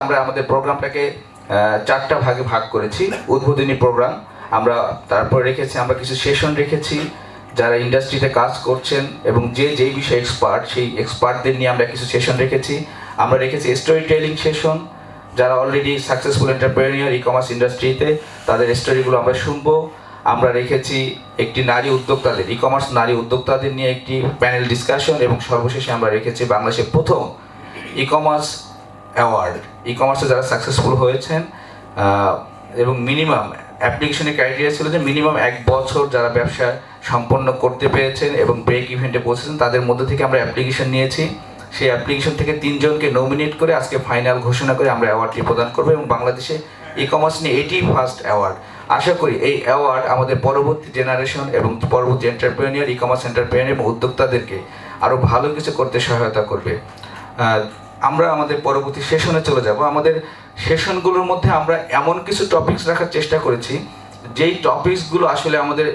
আমরা আমাদের প্রোগ্রামটাকে চারটা ভাগে ভাগ করেছি। উদ্বোধনী প্রোগ্রাম আমরা তারপরে রেখেছি, আমরা কিছু সেশন রেখেছি যারা ইন্ডাস্ট্রিতে কাজ করছেন এবং যেই বিষয়ে এক্সপার্ট, সেই এক্সপার্টদের নিয়ে আমরা কিছু সেশন রেখেছি। আমরা রেখেছি স্টোরি টেলিং সেশন, যারা already successful entrepreneur e commerce ইন্ডাস্ট্রিতে, তাদের স্টোরিগুলো আমরা শুনবো। আমরা রেখেছি একটি নারী উদ্যোক্তাদের, ই কমার্স নারী উদ্যোক্তাদের নিয়ে একটি প্যানেল ডিসকাশন, এবং সর্বশেষে আমরা রেখেছি বাংলাদেশের প্রথম ই কমার্স অ্যাওয়ার্ড, ই কমার্সে যারা সাকসেসফুল হয়েছেন এবং মিনিমাম অ্যাপ্লিকেশনের ক্রাইটেরিয়া ছিল যে মিনিমাম 1 বছর যারা ব্যবসা সম্পন্ন করতে পেরেছেন এবং ব্রেক ইভেন্টে পৌঁছেছেন, তাদের মধ্যে থেকে আমরা অ্যাপ্লিকেশন নিয়েছি। সেই অ্যাপ্লিকেশন থেকে 3 জনকে নমিনেট করে আজকে ফাইনাল ঘোষণা করে আমরা অ্যাওয়ার্ডটি প্রদান করবো, এবং বাংলাদেশে ই কমার্স নিয়ে এটি ফার্স্ট অ্যাওয়ার্ড। আশা করি এই অ্যাওয়ার্ড আমাদের পরবর্তী জেনারেশন এবং পরবর্তী এন্টারপ্রেনিয়র, ই কমার্স এন্টারপ্রেনিয়র এবং উদ্যোক্তাদেরকে আরও ভালো কিছু করতে সহায়তা করবে। আমরা আমাদের পরবর্তী সেশনে চলে যাব। আমাদের সেশনগুলোর মধ্যে আমরা এমন কিছু টপিকস রাখার চেষ্টা করেছি যেই টপিকসগুলো আসলে আমাদের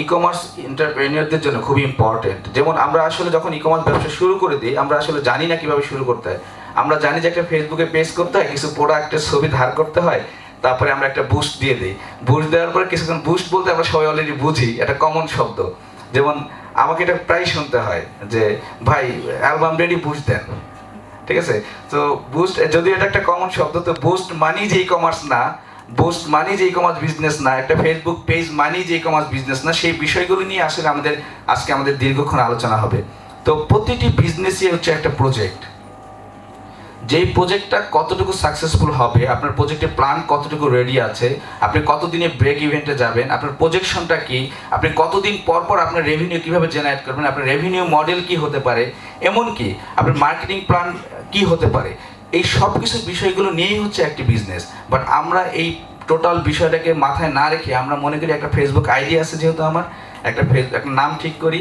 ই কমার্স এন্টারপ্রেনিয়রদের জন্য খুবই ইম্পর্টেন্ট। যেমন আমরা আসলে যখন ই কমার্স ব্যবসা শুরু করে দিই, আমরা আসলে জানি না কীভাবে শুরু করতে হয়। আমরা জানি যে একটা ফেসবুকে পেজ করতে হয়, কিছু প্রোডাক্টের ছবি ধার করতে হয়, তারপরে আমরা একটা বুস্ট দিয়ে দিই। বুস্ট দেওয়ার পরে কিছুক্ষণ, বুস্ট বলতে আমরা সবাই অলরেডি বুঝি, একটা কমন শব্দ। যেমন আমাকে এটা প্রায় শুনতে হয় যে ভাই অ্যালবাম রেডি, বুস্ট দেন, ঠিক আছে? তো বুস্ট, যদি এটা একটা কমন শব্দ, তো বুস্ট মানি যে ই কমার্স না, বুস্ট মানি যে ই কমার্স বিজনেস না, একটা ফেসবুক পেজ মানি যে ই কমার্স বিজনেস না, সেই বিষয়গুলো নিয়ে আসলে আজকে আমাদের দীর্ঘক্ষণ আলোচনা হবে। তো প্রতিটি বিজনেসই হচ্ছে একটা প্রজেক্ট। যেই প্রজেক্টটা কতটুকু সাকসেসফুল হবে, আপনার প্রজেক্টের প্ল্যান কতটুকু রেডি আছে, আপনি কতদিনে ব্রেক ইভেন্টে যাবেন, আপনার প্রজেকশনটা কি, আপনি কতদিন পর পর আপনার রেভিনিউ কীভাবে জেনারেট করবেন, আপনার রেভিনিউ মডেল কি হতে পারে, এমনকি আপনার মার্কেটিং প্ল্যান কি হতে পারে, এই সব কিছু বিষয়গুলো নিয়েই হচ্ছে একটি বিজনেস। বাট আমরা এই টোটাল বিষয়টাকে মাথায় না রেখে আমরা মনে করি একটা ফেসবুক আইডি আছে, যেহেতু আমার একটা নাম ঠিক করি,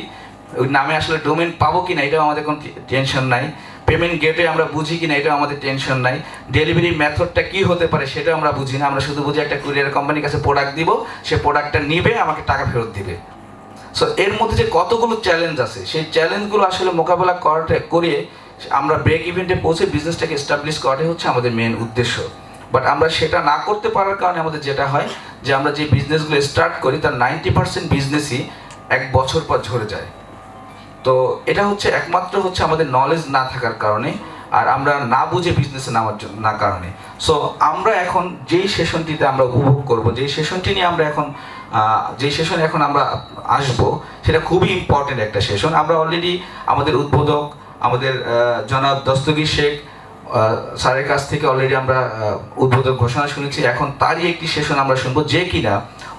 ওই নামে আসলে ডোমেন পাবো কিনা এটাও আমাদের কোনো টেনশন নাই, পেমেন্ট গেটওয়ে আমরা বুঝি কিনা এটাও আমাদের টেনশন নাই, ডেলিভারি মেথডটা কি হতে পারে সেটাও আমরা বুঝি না। আমরা শুধু বুঝি একটা কুরিয়ার কোম্পানির কাছে প্রোডাক্ট দিব, সে প্রোডাক্টটা নিবে, আমাকে টাকা ফেরত দিবে। সো এর মধ্যে যে কতগুলো চ্যালেঞ্জ আছে, সেই চ্যালেঞ্জগুলো আসলে মোকাবেলা করে আমরা ব্রেক ইভেন্টে পৌঁছে বিজনেসটাকে এস্টাবলিশ করাটাই হচ্ছে আমাদের মেন উদ্দেশ্য। বাট আমরা সেটা না করতে পারার কারণে আমাদের যেটা হয় যে আমরা যে বিজনেসগুলো স্টার্ট করি তার 90% বিজনেসই 1 বছর পর ঝরে যায়। তো এটা হচ্ছে একমাত্র হচ্ছে আমাদের নলেজ না থাকার কারণে, আর আমরা না বুঝে বিজনেসে নামার জন্য না কারণে। সো আমরা এখন যেই সেশনটিতে আমরা উপভোগ করব, যেই সেশনটি নিয়ে আমরা এখন যেই সেশনে এখন আমরা আসব, সেটা খুবই ইম্পর্টেন্ট একটা সেশন। আমরা অলরেডি আমাদের উদ্বোধক, আমাদের জনাব দস্তগীর শেখ স্যারের কাছ থেকে অলরেডি আমরা উদ্বোধক ঘোষণা শুনেছি। এখন তারই একটি সেশন আমরা শুনবো, যে কিনা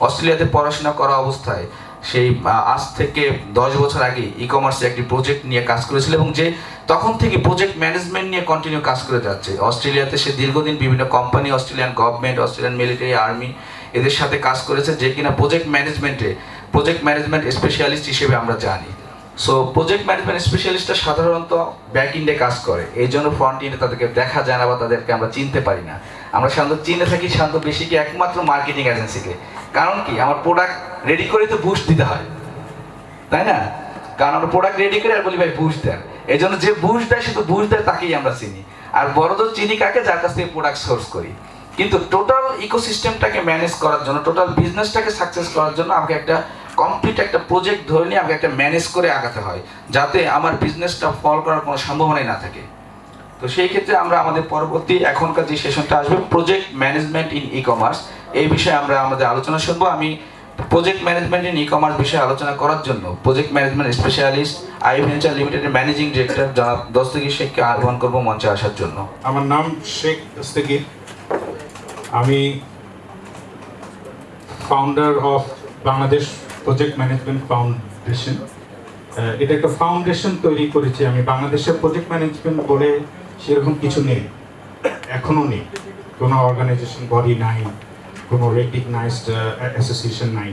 অস্ট্রেলিয়াতে পড়াশোনা করা অবস্থায় সেই আজ থেকে 10 বছর আগে ই কমার্সে একটি প্রজেক্ট নিয়ে কাজ করেছিল, এবং যে তখন থেকে প্রজেক্ট ম্যানেজমেন্ট নিয়ে কন্টিনিউ কাজ করে যাচ্ছে। অস্ট্রেলিয়াতে সে দীর্ঘদিন বিভিন্ন company, Australian government, Australian military, army, এদের সাথে কাজ করেছে, যে কিনা প্রজেক্ট ম্যানেজমেন্ট স্পেশালিস্ট হিসেবে আমরা জানি। সো প্রজেক্ট ম্যানেজমেন্ট স্পেশালিস্টরা সাধারণত ব্যাক ইন্ডে কাজ করে, এই জন্য ফ্রন্ট ইন্ডে তাদেরকে দেখা যায় না বা তাদেরকে আমরা চিনতে পারি না। আমরা সাধারণত চিনে থাকি বেশি কি একমাত্র মার্কেটিং এজেন্সিকে। কারণ কি, আমার প্রোডাক্ট রেডি করে তো বুস্ট দিতে হয়, তাই না? কারণ আমরা প্রোডাক্ট রেডি করে আর বলি ভাই বুস্ট দেন, এই জন্য যে বুস্ট দেয় শুধু বুস্ট দেয় তাকেই আমরা চিনি। আর বড়দের চিনি কাকে, যার কাছ থেকে প্রোডাক্ট সোর্স করি। কিন্তু টোটাল ইকোসিস্টেমটাকে ম্যানেজ করার জন্য, টোটাল বিজনেসটাকে সাকসেস করার জন্য আমাকে একটা কমপ্লিট একটা প্রজেক্ট ধরে নিয়ে আমাকে একটা ম্যানেজ করে আগাতে হয়, যাতে আমার বিজনেসটা ফল করার কোনো সম্ভাবনাই না থাকে। তো সেই ক্ষেত্রে আমরা আমাদের পরবর্তী এখনকার যে সেশনটা আসবে, project management in e commerce, এই বিষয়ে আমরা আমাদের আলোচনা শুনবো। আমি project management in e commerce বিষয়ে আলোচনা করার জন্য project management specialist I venture লিমিটেডের ম্যানেজিং ডিরেক্টর জনাব দস্তগীর শেখকে আহ্বান করবো মঞ্চে আসার জন্য। আমার নাম শেখ দস্তগীর, আমি founder of Bangladesh project management foundation. এটা একটা ফাউন্ডেশন তৈরি করেছি আমি। বাংলাদেশের প্রজেক্ট ম্যানেজমেন্ট বলে সেরকম কিছু নেই, এখনও নেই, কোনো অর্গানাইজেশন বডি নাই, কোনো রেকগনাইজড অ্যাসোসিয়েশন নাই।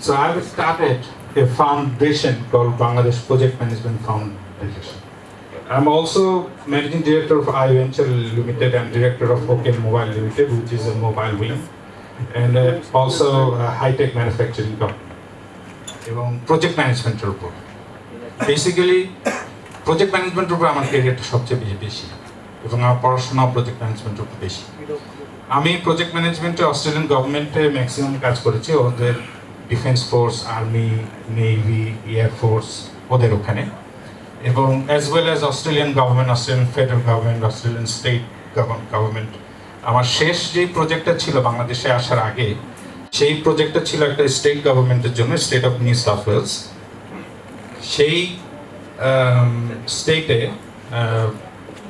So I have started a foundation called Bangladesh project management foundation. I'm also managing director of iVenture Limited and director of OK Mobile Limited, which is a mobile wing, and also a high-tech manufacturing company. এবং project ম্যানেজমেন্টের উপর basically project ম্যানেজমেন্টের উপর আমার ক্যারিয়ারটা সবচেয়ে বেশি। এবং আমার পড়াশোনা প্রজেক্ট ম্যানেজমেন্টের উপর বেশি। আমি প্রজেক্ট ম্যানেজমেন্টে অস্ট্রেলিয়ান গভর্নমেন্টে ম্যাক্সিমাম কাজ করেছি, ওদের defence force, army, navy, air force ওদের ওখানে, এবং as well as Australian government, Australian federal government, Australian state government. আমার শেষ যেই প্রজেক্টটা ছিল বাংলাদেশে আসার আগে, সেই প্রজেক্টটা ছিল একটা স্টেট গভর্নমেন্টের জন্য, state of New South Wales. সেই স্টেটে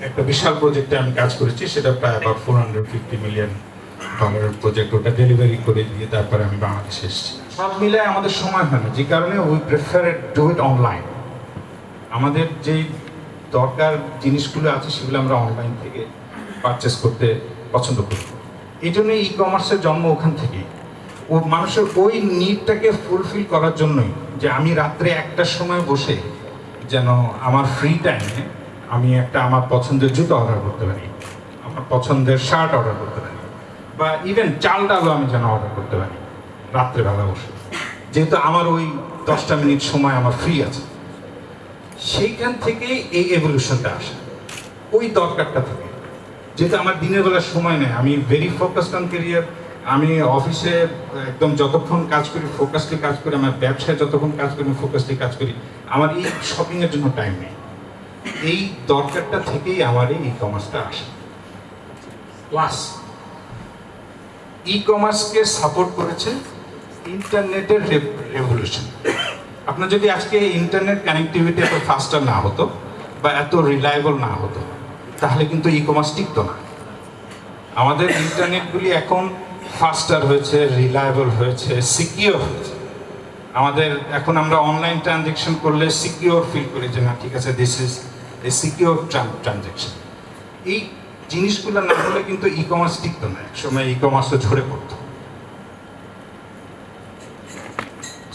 একটা বিশাল প্রজেক্টে আমি কাজ করেছি, সেটা প্রায় অ্যাবাউট $450 মিলিয়ন প্রজেক্ট। ওটা ডেলিভারি করে দিয়ে তারপরে আমি বাংলাদেশে এসেছি। সব মিলে আমাদের সময় হয় না, যে কারণে we prefer do it online. আমাদের যেই দরকার জিনিসগুলো আছে সেগুলো আমরা অনলাইন থেকে পারচেস করতে পছন্দ করি। এই জন্য ই কমার্সের জন্ম ওখান থেকেই। ও মানুষের ওই নিডটাকে ফুলফিল করার জন্যই, যে আমি রাত্রে 1টার সময় বসে যেন আমার ফ্রি টাইমে আমি একটা আমার পছন্দের জুতো অর্ডার করতে পারি, আমার পছন্দের শার্ট অর্ডার করতে পারি, বা ইভেন চাল ডালও আমি যেন অর্ডার করতে পারি রাত্রেবেলা বসে, যেহেতু আমার ওই 10টা মিনিট সময় আমার ফ্রি আছে। সেইখান থেকেই এই এভলিউশনটা আসে, ওই দরকারটা থেকে। যেহেতু আমার দিনের বেলা সময় নেই, আমি ভেরি ফোকাসড অন ক্যারিয়ার। আমি অফিসে একদম যতক্ষণ কাজ করি ফোকাসলি কাজ করি, আমার ব্যবসায় যতক্ষণ কাজ করি ফোকাসলি কাজ করি, আমার এই শপিংয়ের জন্য টাইম নেই। এই দরকারটা থেকেই আমার এই ই কমার্সটা আসে। প্লাস ই কমার্সকে সাপোর্ট করেছে ইন্টারনেটের রেভলিউশন। আপনার যদি আজকে ইন্টারনেট কানেক্টিভিটি এত ফাস্টার না হতো বা এত রিলায়েবল না হতো, তাহলে কিন্তু ই কমার্স টিকতো না। আমাদের ইন্টারনেটগুলি এখন ফাস্টার হয়েছে, রিলায়েবল হয়েছে, সিকিওর হয়েছে। আমাদের এখন আমরা অনলাইন ট্রানজ্যাকশন করলে সিকিওর ফিল করি যে না ঠিক আছে, this is a secure transaction. এই জিনিসগুলো না হলে কিন্তু ই কমার্স টিকতো না, একসময় ই কমার্সও ঝরে পড়তো।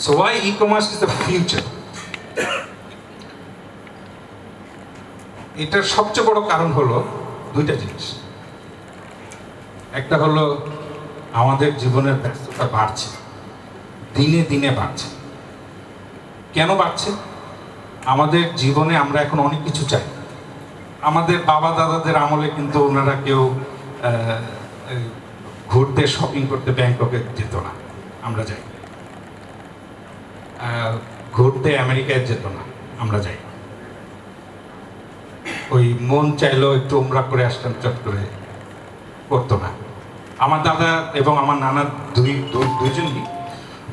So why e commerce is the future? এটার সবচেয়ে বড় কারণ হলো দুইটা জিনিস। একটা হলো আমাদের জীবনের ব্যস্ততা বাড়ছে, দিনে দিনে বাড়ছে। কেন বাড়ছে? আমাদের জীবনে আমরা এখন অনেক কিছু চাই। আমাদের বাবা দাদাদের আমলে কিন্তু ওনারা কেউ ঘুরতে, শপিং করতে ব্যাংককে যেত না, আমরা যাই। ঘুরতে আমেরিকায় যেত না, আমরা যাই। ওই মন চাইলো একটু উমরা করে আসতাম, চট করে করতো না। আমার দাদা এবং আমার নানা দুইজনই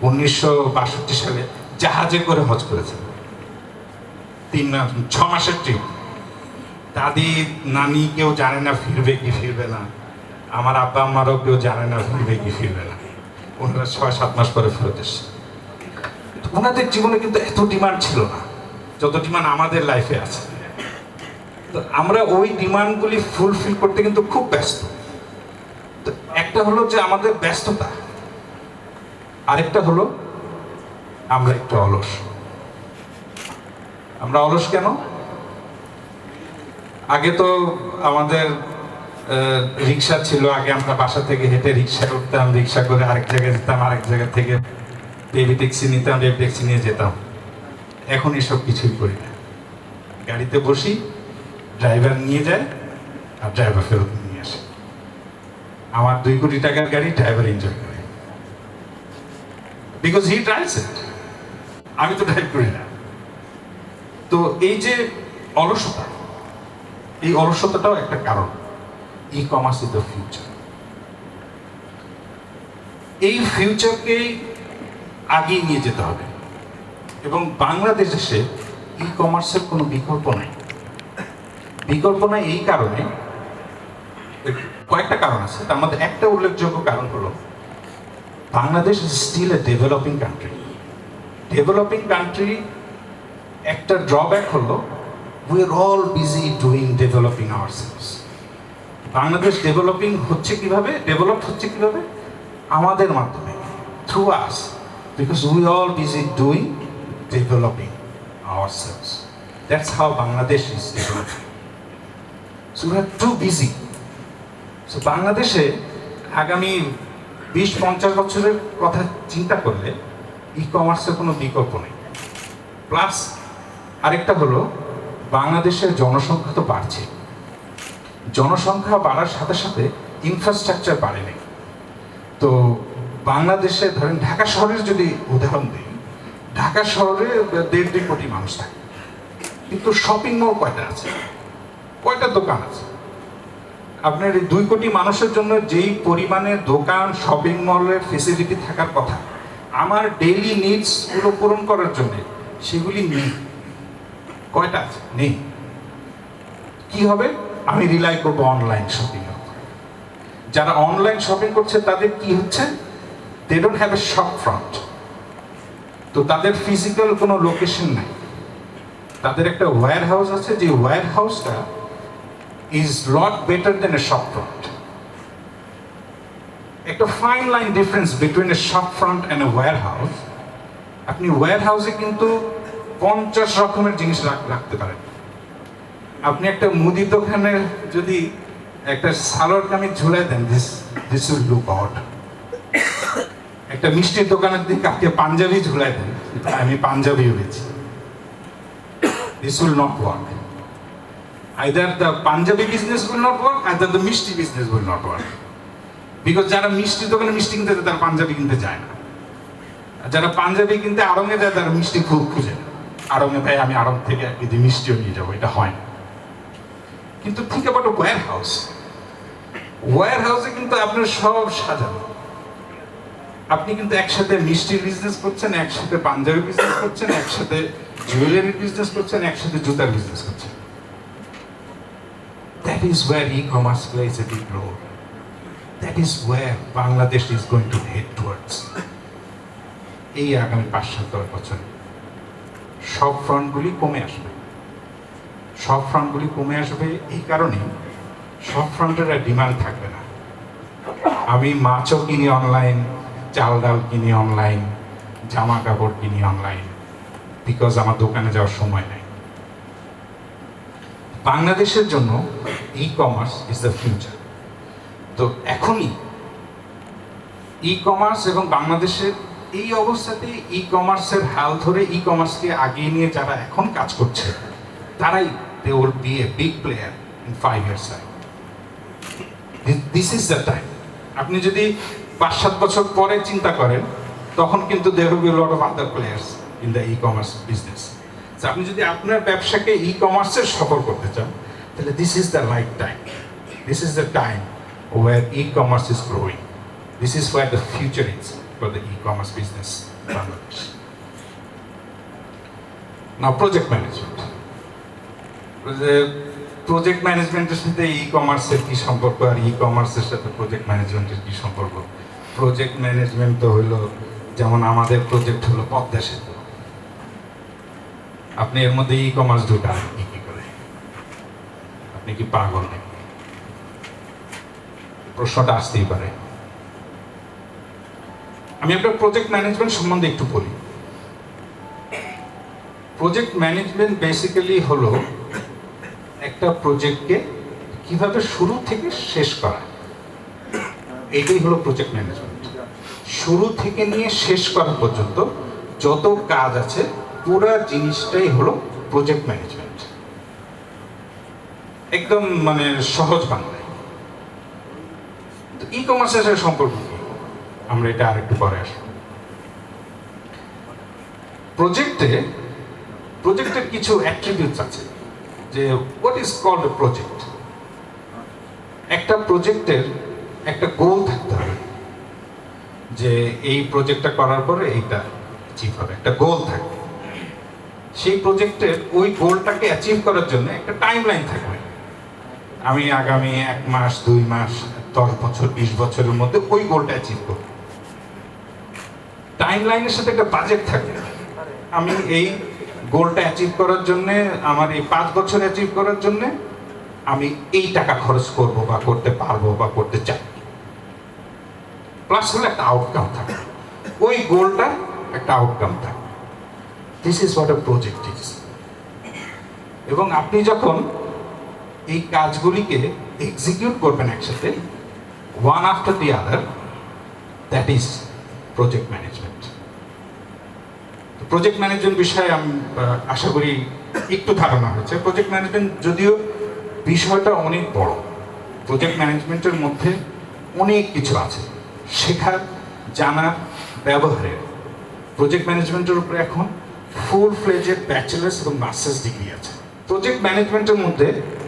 1962 সালে জাহাজে করে হজ করেছেন। 6 মাসের ট্রিপ। দাদি নানি কেউ জানে না ফিরবে কি ফিরবে না, আমার আব্বা আম্মারও কেউ জানে না ফিরবে কি ফিরবে না। ওনারা 6-7 মাস পরে ফেরত এসছে। ওনাদের জীবনে কিন্তু এত ডিমান্ড ছিল না যত ডিমান্ড আমাদের লাইফে আছে। তো আমরা ওই ডিমান্ডগুলি ফুলফিল করতে কিন্তু খুব ব্যস্ত। তো একটা হলো যে আমাদের ব্যস্ততা, আরেকটা হলো আমরা একটু অলস। আমরা অলস কেন? আগে তো আমাদের রিক্সা ছিল, আগে আমরা বাসা থেকে হেঁটে রিক্সায় উঠতাম, রিক্সা করে আরেক জায়গায় যেতাম, আরেক জায়গা থেকে বেবি ট্যাক্সি নিতাম, বেবি ট্যাক্সি নিয়ে যেতাম। এখন এসব কিছুই করি না। গাড়িতে বসি, ড্রাইভার নিয়ে যায় আর ড্রাইভার ফেরত নিয়ে আসে। আমার 2 কোটি টাকার গাড়ি, ড্রাইভার এনজয় করে, বিকজ হি ড্রাইভস ইট। আমি তো ড্রাইভ করি না। তো এই যে অলসতা, এই অলসতাটাও একটা কারণ। ই কমার্স ইজ দ্য ফিউচার। এই ফিউচারকেই আগিয়ে নিয়ে যেতে হবে, এবং বাংলাদেশে ই কমার্সের কোনো বিকল্প নাই। বিকল্প নাই এই কারণে, কয়েকটা কারণ আছে। তার মধ্যে একটা উল্লেখযোগ্য কারণ হলো Bangladesh is still a developing country. Developing country একটা ড্রব্যাক হলো we are all busy doing developing ourselves. Bangladesh developing হচ্ছে কিভাবে, ডেভেলপ হচ্ছে কিভাবে? আমাদের মাধ্যমে, through us, because we all busy doing developing ourselves. That's how Bangladesh is developing. So we are too busy. So বাংলাদেশে আগামী 20-50 বছরের কথা চিন্তা করলে ই কমার্সের কোনো বিকল্প নেই। প্লাস আরেকটা হলো বাংলাদেশের জনসংখ্যা তো বাড়ছে, জনসংখ্যা বাড়ার সাথে সাথে ইনফ্রাস্ট্রাকচার বাড়েনি। তো বাংলাদেশে ধরেন ঢাকা শহরের যদি উদাহরণ দিই, ঢাকা শহরে 1.5-2 কোটি মানুষ থাকে, কিন্তু শপিং মল কয়টা আছে, কয়টা দোকান আছে? আপনার এই 2 কোটি মানুষের জন্য যেই পরিমাণে দোকান শপিং মলের ফেসিলিটি থাকার কথা আমার ডেইলি নিডস গুলো পূরণ করার জন্য, সেগুলি নেই। কয়টা আছে? নেই। কি হবে? আমি রিলাই করবো অনলাইন শপিং এর উপর। যারা অনলাইন শপিং করছে তাদের কি হচ্ছে? They don't have a shop front. তো তাদের ফিজিক্যাল কোনো লোকেশন নাই। তাদের একটা ওয়্যার হাউস আছে, যে ওয়্যার হাউসটা is lot better than a shop front. একটা fine line difference between a shop front and a warehouse. আপনি ওয়্যারহাউসে কিন্তু 50 রকমের জিনিস রাখতে পারেন। আপনি একটা মুদি দোকানের যদি একটা সালোয়ার কামিজ ঝুলাই দেন, দিস উইল লুক অড। একটা মিষ্টির দোকানের দিকে আপনি পাঞ্জাবি ঝুলাই দেন, আমি পাঞ্জাবিও বেচি, this will not work. Either the Punjabi business will not work, either the Mishti business will not work. Because যারা মিষ্টি দোকানে মিষ্টি কিনতে যায় তারা পাঞ্জাবি কিনতে যায় না। আর যারা পাঞ্জাবি কিনতে আড়ঙে যায় তারা মিষ্টি খুব খুঁজে না। আড়ঙে ভাই আমি আড়ং থেকে 1 কেজি মিষ্টিও নিয়ে যাবো, এটা হয় না। কিন্তু ঠিক আবার ওয়্যার হাউস, ওয়্যার হাউসে কিন্তু আপনার সব সাজানো। আপনি কিন্তু একসাথে মিষ্টির বিজনেস করছেন, একসাথে পাঞ্জাবি বিজনেস করছেন, একসাথে জুয়েলারির বিজনেস করছেন, একসাথে জুতার বিজনেস করছেন। That is where e-commerce plays a big role. That is where Bangladesh is going to head towards. এই আগামী 5-7 বছরে সব ফ্রন্টগুলি কমে আসবে। সব ফ্রন্টগুলি কমে আসবে এই কারণে সব ফ্রন্টের আর ডিমান্ড থাকবে না। আমি মাছও কিনি অনলাইন, চাল ডাল কিনি অনলাইন, জামা কাপড় কিনি অনলাইন, বিকজ আমার দোকানে যাওয়ার সময় নেই। বাংলাদেশের জন্য ই কমার্স ইজ দ্য ফিউচার। তো এখনই ই কমার্স এবং বাংলাদেশের এই অবস্থাতে ই কমার্সের হাল ধরে ই কমার্সকে আগিয়ে নিয়ে যারা এখন কাজ করছে, তারাই they will be a big player in 5 years time. This is the time. আপনি যদি 5-7 বছর পরে চিন্তা করেন, তখন কিন্তু there will be lot of other players in the e commerce business. আপনি যদি আপনার ব্যবসাকে ই কমার্সের সফল করতে চান, তাহলে this is the right time. This is the time where e commerce is growing. This is where the future is for the e commerce business Bangladesh. Now project management. Project ম্যানেজমেন্টের সাথে ই কমার্সের কি সম্পর্ক, আর ই কমার্সের সাথে প্রজেক্ট ম্যানেজমেন্টের কি সম্পর্ক? প্রজেক্ট ম্যানেজমেন্ট তো হলো, যেমন আমাদের প্রজেক্ট হলো পদ্মা সেতু। আপনি এর মধ্যে ই কমার্স ঢুকান কি করে? আপনি কি পাগল নাকি? প্রশ্নটা আসতেই পারে। আমি আপনার প্রজেক্ট ম্যানেজমেন্ট সম্বন্ধে একটু বলি। প্রজেক্ট ম্যানেজমেন্ট বেসিক্যালি হলো একটা প্রজেক্টকে কিভাবে শুরু থেকে শেষ করা, এটাই হলো প্রজেক্ট ম্যানেজমেন্ট। শুরু থেকে নিয়ে শেষ করা পর্যন্ত যত কাজ আছে পুরো জিনিসটাই হলো প্রজেক্ট ম্যানেজমেন্ট। একদম মানে সহজ বাংলায়। তো ই কমার্সের সাথে সম্পর্ক কি, আমরা এটা আরেকটু পরে আসবো। প্রজেক্টের কিছু অ্যাট্রিবিউটস আছে, যে what is called a project. একটা প্রজেক্টের একটা গোল থাকতে হবে, যে এই প্রজেক্টটা করার পরে এইটা অ্যাচিভ হবে, একটা গোল থাকবে। সেই প্রজেক্টের ওই গোলটাকে অ্যাচিভ করার জন্য একটা টাইম লাইন থাকবে। আমি আগামী 1 মাস, 2 মাস, 10 বছর, 20 বছরের মধ্যে ওই গোলটা অ্যাচিভ করব। টাইম লাইনের সাথে একটা বাজেট থাকবে। আমি এই গোলটা অ্যাচিভ করার জন্যে, আমার এই 5 বছর অ্যাচিভ করার জন্যে আমি এই টাকা খরচ করব বা করতে পারবো বা করতে চাই। প্লাস হলো একটা আউটকাম থাকে, ওই গোলটা একটা আউটকাম থাকে। This is what a project is. এবং আপনি যখন এই কাজগুলিকে এক্সিকিউট করবেন একসাথে, one after the other, that is project management. Project management বিষয়ে আমি আশা করি একটু ধারণা হয়েছে। প্রজেক্ট ম্যানেজমেন্ট যদিও বিষয়টা অনেক বড়, প্রজেক্ট ম্যানেজমেন্টের মধ্যে অনেক কিছু আছে শেখার, জানার, ব্যবহারের। প্রজেক্ট ম্যানেজমেন্টের উপরে এখন ফুল ফ্লেজেড ব্যাচেলার্স এবং মাস্টার্স ডিগ্রি আছে। প্রজেক্ট ম্যানেজমেন্টের মধ্যে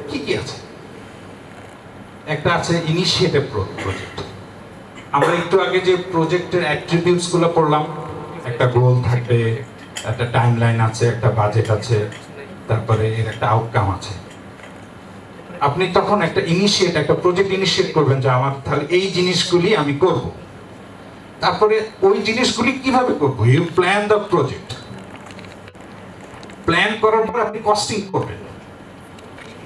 কি কি আছে? একটা আছে ইনিশিয়েটিভ প্রজেক্ট। আমরা একটু আগে যে প্রজেক্টের অ্যাট্রিবিউটসগুলো পড়লাম, একটা গোল থাকবে, একটা টাইমলাইন আছে, একটা বাজেট আছে, তারপরে এর একটা আউটকাম আছে। আপনি তখন একটা প্রজেক্ট ইনিশিয়েট করবেন যে আমার তাহলে এই জিনিসগুলি আমি করব। তারপরে ওই জিনিসগুলি কিভাবে করব? You plan the project. Plan করার পর আপনি কস্টিং করবেন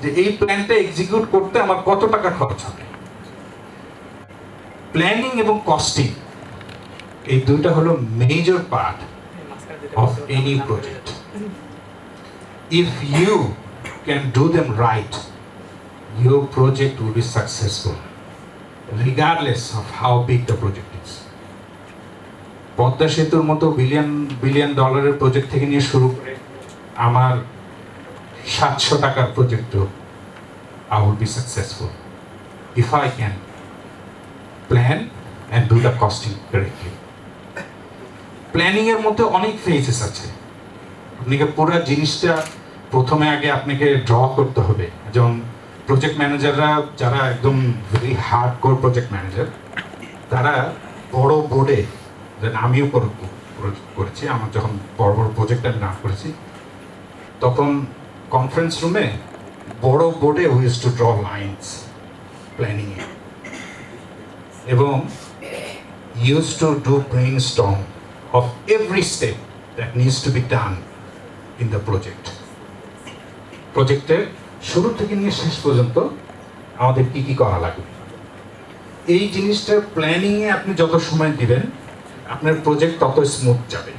যে এই প্ল্যানটা এক্সিকিউট করতে আমার কত টাকা খরচ হবে। প্ল্যানিং এবং কস্টিং এই দুইটা হলো major part of any project. If you can do them right, your project will be successful regardless of how big the project is. Padma সেতুর মতো বিলিয়ন ডলারের প্রজেক্ট থেকে নিয়ে শুরু করে আমার 700 টাকার প্রজেক্টও I will be successful if I can plan and do the costing correctly. Planning এর মধ্যে অনেক ফেজেস আছে। আপনাকে পুরো জিনিসটা প্রথমে আগে আপনাকে ড্র করতে হবে। যেমন প্রজেক্ট ম্যানেজাররা যারা একদম ভেরি হার্ডকোর প্রজেক্ট ম্যানেজার, তারা বড় বোর্ডে, আমিও করেছি, আমার যখন বড় বড় প্রজেক্ট আমি না করেছি, তখন কনফারেন্স রুমে বড় বোর্ডে we use to draw lines প্ল্যানিংয়ে, এবং use to do brainstorm of every step that needs to be done in the project. প্রজেক্টের শুরু থেকে নিয়ে শেষ পর্যন্ত আমাদের কি কি করা লাগবে, এই জিনিসটার প্ল্যানিংয়ে আপনি যত সময় দিবেন আপনার প্রজেক্ট তত স্মুথ যাবে।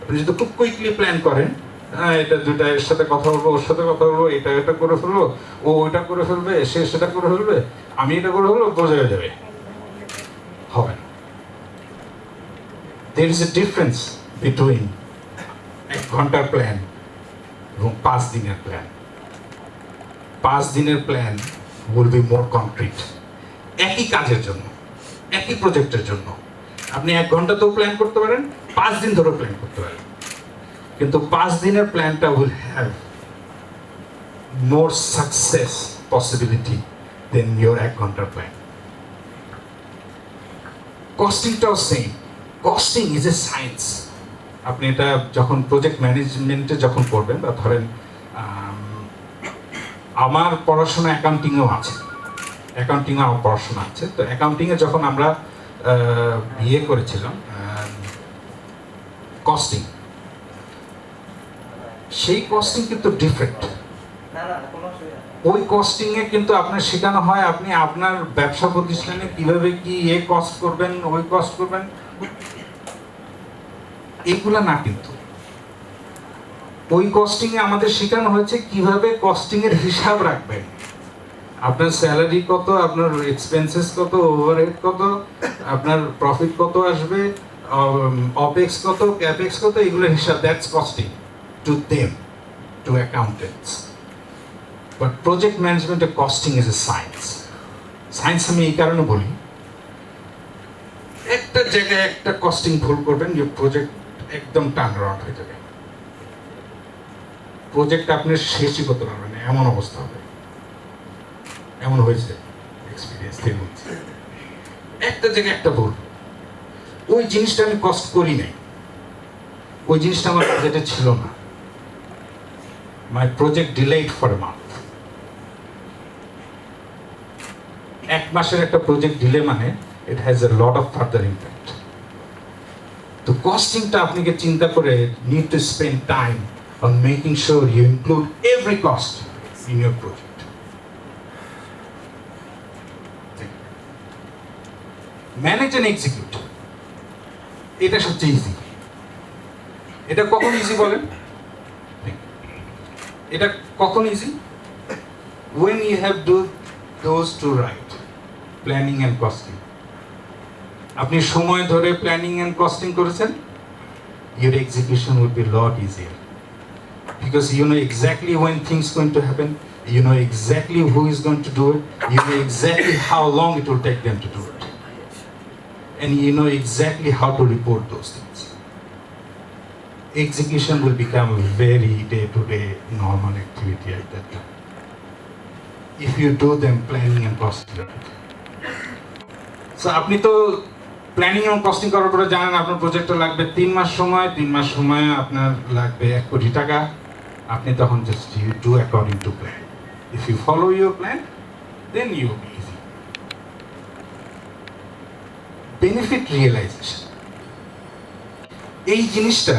আপনি যদি খুব কুইকলি প্ল্যান করেন, এটা দুইটা এর সাথে কথা বলবো, ওর সাথে কথা বলবো, এটা করে ফেলবো, ও ওইটা করে ফেলবে, সে সেটা করে ফেলবে, আমি এটা করে ফেলবো, বোঝা হয়ে যাবে, হবে না। There is a difference between 1 ঘন্টার প্ল্যান এবং 5 দিনের প্ল্যান। 5 দিনের plan will be more concrete। একই কাজের জন্য, একই প্রজেক্টের জন্য আপনি 1 ঘন্টাতেও প্ল্যান করতে পারেন, 5 দিন ধরে প্ল্যান করতে পারেন, কিন্তু 5 দিনের প্ল্যানটা will have more success possibility than your 1 ঘন্টার প্ল্যান। কস্টিংটাও same. Costing is a science. আপনি এটা যখন প্রজেক্ট ম্যানেজমেন্টে যখন করবেন, বা ধরেন আমার পড়াশোনা অ্যাকাউন্টিংও আছে, অ্যাকাউন্টিংয়ে আমার পড়াশোনা আছে, তো অ্যাকাউন্টিংয়ে যখন আমরা বিয়ে করেছিলাম কস্টিং, সেই কস্টিং কিন্তু ডিফারেন্ট। ওই কস্টিংয়ে কিন্তু আপনার শেখানো হয় আপনি আপনার ব্যবসা প্রতিষ্ঠানে কিভাবে কি কস্ট করবেন, ওই কস্ট করবেন, এগুলা না। কিন্তু ওই কস্টিংয়ে আমাদের শেখানো হয়েছে কিভাবে কস্টিংয়ের হিসাব রাখবেন। আপনার স্যালারি কত, আপনার এক্সপেন্সেস কত, ওভারহেড কত, আপনার প্রফিট কত আসবে, অপেক্স কত, ক্যাপেক্স কত, এগুলোর হিসাব, that's costing to them, to accountants. But project ম্যানেজমেন্টে costing is a science. Science আমি এই কারণে বলি, একটা জায়গায় একটা কস্টিং ভুল করবেন, যে প্রজেক্ট একদম টার্ন অ্যারাউন্ড হয়ে যাবে, প্রজেক্ট আপনি শেষই করতে পারবেন না, এমন অবস্থা হবে। এমন হয়েছে, এক্সপিরিয়েন্স থেকে বলছি। একটা জায়গায় একটা ভুল, ওই জিনিসটা আমি কস্ট করি নাই, ওই জিনিসটা আমার বাজেটে ছিল না, my project delayed for a month. 1 মাসের একটা প্রজেক্ট ডিলে মানে it has a lot of further impact. তো কস্টিংটা আপনাকে চিন্তা করে need to spend time on making sure you include every cost in your project. Manage and execute. এটা সবচেয়ে easy. এটা কখন ইজি বলেন? এটা কখন easy? When you have those two right, planning and costing. আপনি সময় ধরে প্ল্যানিং এন্ড কস্টিং করেছেন, your execution would be a lot easier. Because you know exactly when things going to happen, You know exactly who is going to do it. You know exactly how long it will take them to do it. And you know exactly how to report those things. Execution will become a very day-to-day normal activity at that time. If you do them planning and costing. So আপনি তো planning এবং costing করার পরে জানেন আপনার প্রজেক্টটা লাগবে 3 মাস সময়, 3 মাস সময়ে আপনার লাগবে 1 কোটি টাকা। আপনি তখন just you do according to plan. If you follow your plan, then you will be easy. Benefit realization. এই জিনিসটা,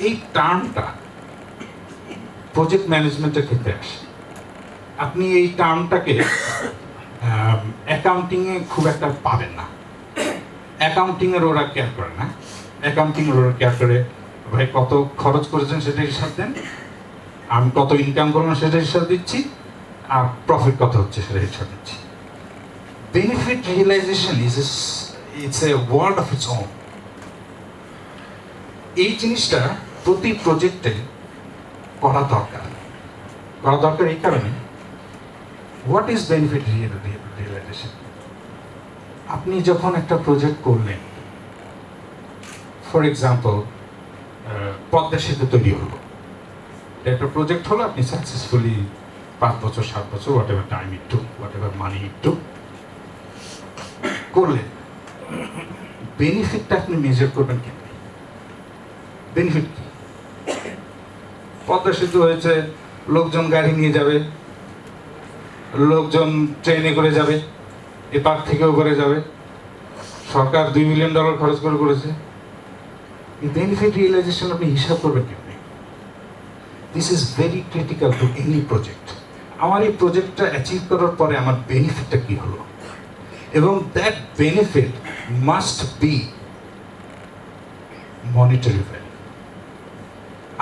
এই টার্মটা প্রজেক্ট ম্যানেজমেন্টের ক্ষেত্রে আসে। আপনি এই টার্মটাকে অ্যাকাউন্টিংয়ে খুব একটা পাবেন না। অ্যাকাউন্টিংয়ের ওরা কেয়ার করে না। অ্যাকাউন্টিংয়ের ওরা কেয়ার করে ভাই কত খরচ করেছেন সেটা হিসাব দেন, আমি কত ইনকাম করলাম সেটা হিসাব দিচ্ছি, আর প্রফিট কত হচ্ছে সেটা হিসাব দিচ্ছি। Benefit realisation it's a world of its own. এই জিনিসটা প্রতি প্রজেক্টে করা দরকার এই কারণে, হোয়াট ইজ বেনিফিট রিয়েলাইজেশন? আপনি যখন একটা প্রজেক্ট করলেন, ফর এক্সাম্পল পদ্মা সেতু তৈরি হলো, একটা প্রজেক্ট হলো, আপনি সাকসেসফুলি 5 বছর 7 বছর whatever time it took, whatever money it took করলেন। বেনিফিটটা আপনি মেজার করবেন কেন? বেনিফিট কি? পদ্মা সেতু হয়েছে, লোকজন গাড়ি নিয়ে যাবে, লোকজন ট্রেনে করে যাবে, এ পার থেকেও করে যাবে, সরকার $2 বিলিয়ন খরচ করেছে। এই বেনিফিট রিয়েলাইজেশন আপনি হিসাব করবেন কেন? This is very critical to any project. আমার এই প্রজেক্টটা অ্যাচিভ করার পরে আমার বেনিফিটটা কি হলো, এবং that benefit must be monetary value.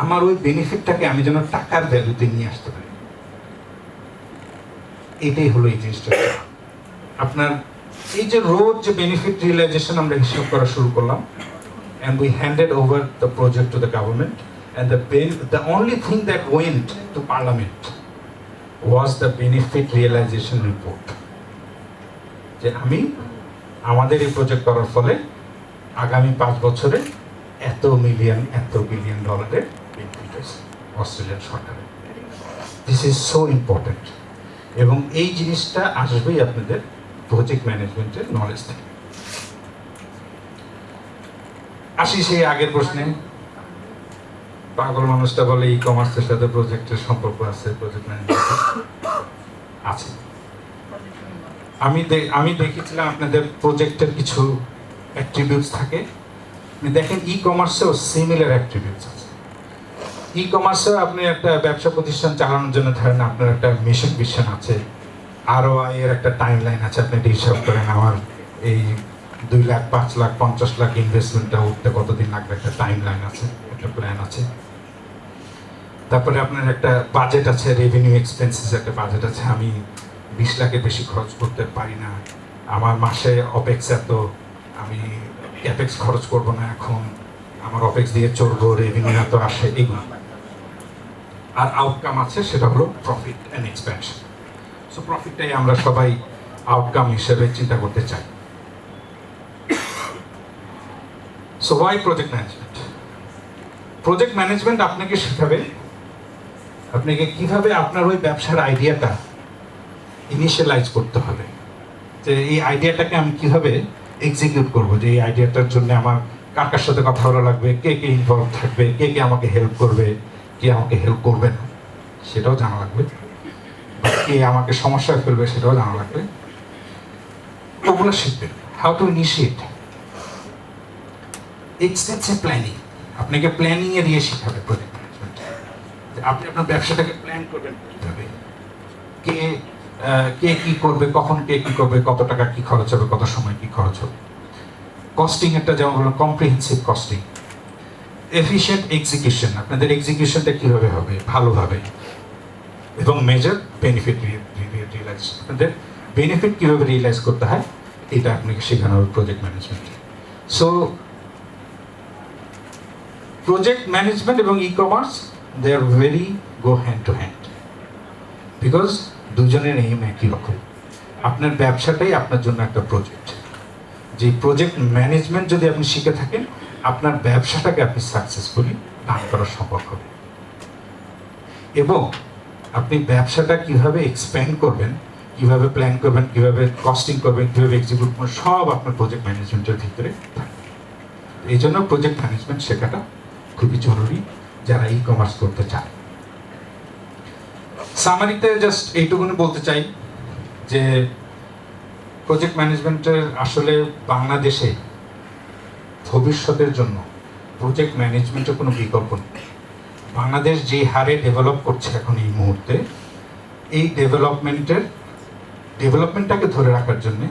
আমার ওই বেনিফিটটাকে আমি যেন টাকার ভ্যালুতে নিয়ে আসতে পারি, এটাই হলো এই জিনিসটা। আপনার এই যে রোজ যে বেনিফিট রিয়েলাইজেশন আমরা হিসাব করা শুরু করলাম, and we handed over the project to the government, and the only thing that went to parliament was the benefit realization report. যে আমাদের এই প্রজেক্ট করার ফলে আগামী 5 বছরে এত বিলিয়ন ডলারের বেনিফিট হয়েছে অস্ট্রেলিয়ান সরকারের। দিস ইজ সো ইম্পর্টেন্ট, এবং এই জিনিসটা আসবেই আপনাদের প্রজেক্ট ম্যানেজমেন্টের নলেজ থেকে। আসি সেই আগের প্রশ্নে, পাগল মানুষটা বলে ই কমার্সের সাথে প্রজেক্টের সম্পর্ক আছে, প্রজেক্ট ম্যানেজমেন্ট আছে। আমি দেখেছিলাম আপনাদের প্রজেক্টের কিছু অ্যাট্রিবিউটস থাকে। দেখেন ই কমার্সেও সিমিলার অ্যাট্রিবিউটস আছে। ই কমার্সেও আপনি একটা ব্যবসা প্রতিষ্ঠান চালানোর জন্য ধরেন আপনার একটা মিশন ভিশন আছে, ROI এর একটা টাইম লাইন আছে, আপনি এটা হিসাব করেন আমার এই 2 লাখ 5 লাখ 50 লাখ ইনভেস্টমেন্টটা উঠতে কতদিন লাগবে, একটা টাইম লাইন আছে, একটা প্ল্যান আছে। তারপরে আপনার একটা বাজেট আছে, রেভিনিউ এক্সপেন্সেস একটা বাজেট আছে, আমি 20 লাখের বেশি খরচ করতে পারি না, আমার মাসে অপেক্স এত, আমি ক্যাপেক্স খরচ করব না, এখন আমার অপেক্স দিয়ে চলবো, রেভিনিউ এত আসে, এগুলো। আর আউটকাম আছে, সেটা হলো প্রফিট অ্যান্ড এক্সপেনশন। সো প্রফিটটাই আমরা সবাই আউটকাম হিসেবে চিন্তা করতে চাই। So why project management? Project management আপনাকে শেখাবে আপনাকে কিভাবে আপনার ওই ব্যবসার আইডিয়াটা ইনিশিয়ালাইজ করতে হবে, যে এই আইডিয়াটাকে আমি কিভাবে এক্সিকিউট করব, যে এই আইডিয়াটার জন্য আমার কার কার সাথে কথা বলা লাগবে, কে কে ইনভলভ থাকবে, কে কে আমাকে হেল্প করবে, কে আমাকে হেল্প করবে না সেটাও জানা লাগবে, কে আমাকে সমস্যায় ফেলবে সেটাও জানা লাগবে। ওগুলো শিখবেন। How to initiate extensive planning, আপনাকে প্ল্যানিং এ দিয়ে শেখাবে প্রজেক্ট ম্যানেজমেন্ট। আপনি আপনার ব্যবসাটাকে প্ল্যান করবেন কিভাবে, কে কি করবে, কখন কে কি করবে, কত টাকা কি খরচ হবে, কত সময় কি খরচ হবে। কস্টিং একটা যেমন বললাম কম্প্রিহেন্সিভ কস্টিং। এফিশিয়েন্ট এক্সিকিউশন, আপনাদের এক্সিকিউশনটা কিভাবে হবে ভালোভাবে, এবং মেজর বেনিফিট রিয়েলাইজ, আপনাদের বেনিফিট কিভাবে রিয়েলাইজ করতে হয় এটা আপনাকে শেখানো হবে project management. So project management এবং e commerce they are very go hand to hand. Because দুজনের এইম একই রকম। আপনার ব্যবসাটাই আপনার জন্য একটা প্রজেক্ট। যে প্রজেক্ট ম্যানেজমেন্ট যদি আপনি শিখে থাকেন, আপনার ব্যবসাটাকে আপনি সাকসেসফুলি রান করা সম্ভব হবে। এবং আপনি ব্যবসাটা কিভাবে এক্সপ্যান্ড করবেন, কিভাবে প্ল্যান করবেন, কিভাবে কস্টিং করবেন, কিভাবে এক্সিকিউট করবেন, সব আপনার প্রজেক্ট ম্যানেজমেন্টের ভিতরে থাকে। এই জন্য প্রজেক্ট ম্যানেজমেন্ট শেখাটা খুবই জরুরি যারা ই কমার্স করতে চায়। সামারিতে জাস্ট এইটুকুনি বলতে চাই যে প্রজেক্ট ম্যানেজমেন্টের আসলে বাংলাদেশে ভবিষ্যতের জন্য প্রজেক্ট ম্যানেজমেন্টের কোনো বিকল্প নেই। বাংলাদেশ যে হারে ডেভেলপ করছে এখন এই মুহূর্তে, এই ডেভেলপমেন্টটাকে ধরে রাখার জন্যে,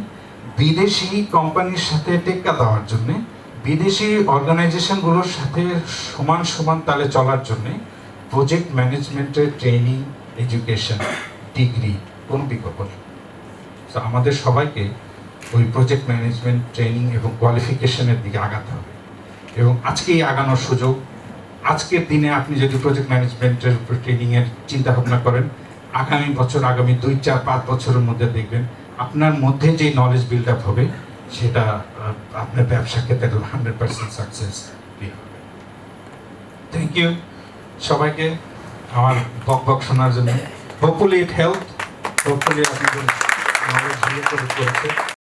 বিদেশি কোম্পানির সাথে টেক্কা দেওয়ার জন্যে, বিদেশি অর্গানাইজেশনগুলোর সাথে সমান সমান তালে চলার জন্যে প্রজেক্ট ম্যানেজমেন্টের ট্রেনিং, এডুকেশন, ডিগ্রি কোনো বিকল্প নেই। তো আমাদের সবাইকে ওই প্রজেক্ট ম্যানেজমেন্ট ট্রেনিং এবং কোয়ালিফিকেশনের দিকে আগাতে হবে। এবং আজকেই আগানোর সুযোগ। আজকের দিনে আপনি যদি প্রজেক্ট ম্যানেজমেন্টের উপর ট্রেনিংয়ের চিন্তা ভাবনা করেন, আগামী বছর, আগামী 2, 4, 5 বছরের মধ্যে দেখবেন আপনার মধ্যে যে নলেজ বিল্ড আপ হবে সেটা আপনার ব্যবসা ক্ষেত্রে 100% সাকসেস হবে। থ্যাংক ইউ সবাইকে আমার বক শোনার জন্য। হোপফুলি ইট হেল্প, হোপফুলি আপনাদের নলেজ করেছে।